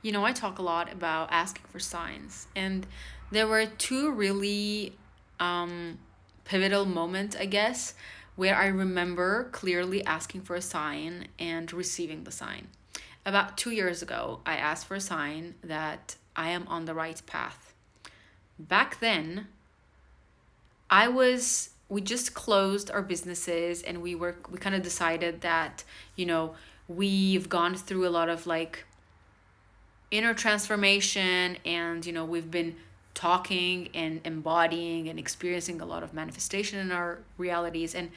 I talk a lot about asking for signs, and there were two really um, pivotal moments, I guess, where I remember clearly asking for a sign and receiving the sign. About 2 years ago, I asked for a sign that I am on the right path. Back then, we just closed our businesses and we kind of decided that, we've gone through a lot of like inner transformation, and we've been talking and embodying and experiencing a lot of manifestation in our realities, and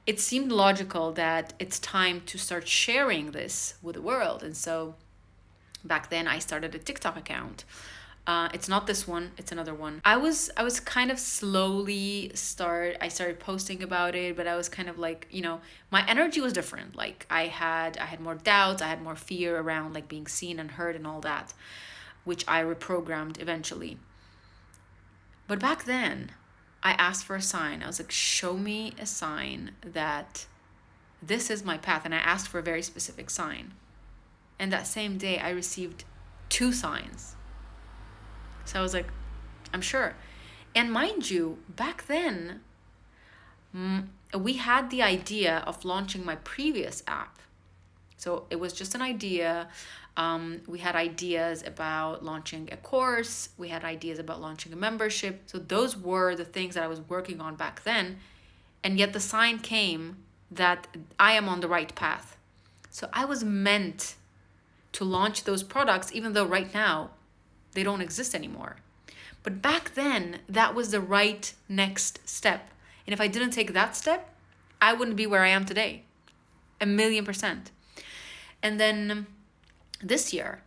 it seemed logical that it's time to start sharing this with the world. And so back then I started a TikTok account. It's not this one, it's another one. I was kind of slowly start I started posting about it, but I was kind of like, my energy was different. Like I had more doubts, I had more fear around like being seen and heard and all that, which I reprogrammed eventually. But back then, I asked for a sign. I was like, show me a sign that this is my path. And I asked for a very specific sign. And that same day, I received two signs. So I was like, I'm sure. And mind you, back then, we had the idea of launching my previous app. So it was just an idea. We had ideas about launching a course. We had ideas about launching a membership. So those were the things that I was working on back then. And yet the sign came that I am on the right path. So I was meant to launch those products, even though right now they don't exist anymore. But back then, that was the right next step. And if I didn't take that step, I wouldn't be where I am today. 1,000,000%. And then this year,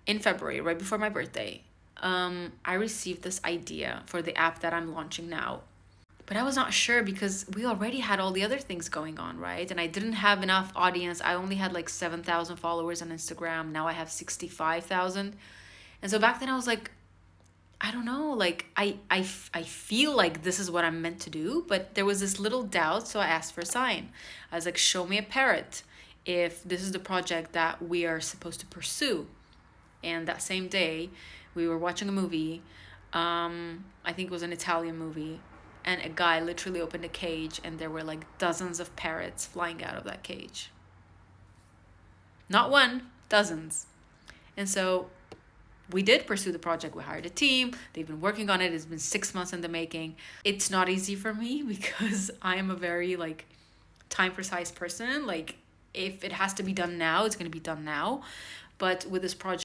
in February, right before my birthday, I received this idea for the app that I'm launching now. But I was not sure because we already had all the other things going on, right? And I didn't have enough audience. I only had like 7,000 followers on Instagram. Now I have 65,000. And so back then I was like, I don't know, like I feel like this is what I'm meant to do, but there was this little doubt, so I asked for a sign. I was like, show me a parrot if this is the project that we are supposed to pursue. And that same day, we were watching a movie. I think it was an Italian movie, and a guy literally opened a cage, and there were like dozens of parrots flying out of that cage. Not one, dozens. And so we did pursue the project. We hired a team. They've been working on it. It's been 6 months in the making. It's not easy for me because I am a very like time precise person. Like if it has to be done now, it's going to be done now. But with this project,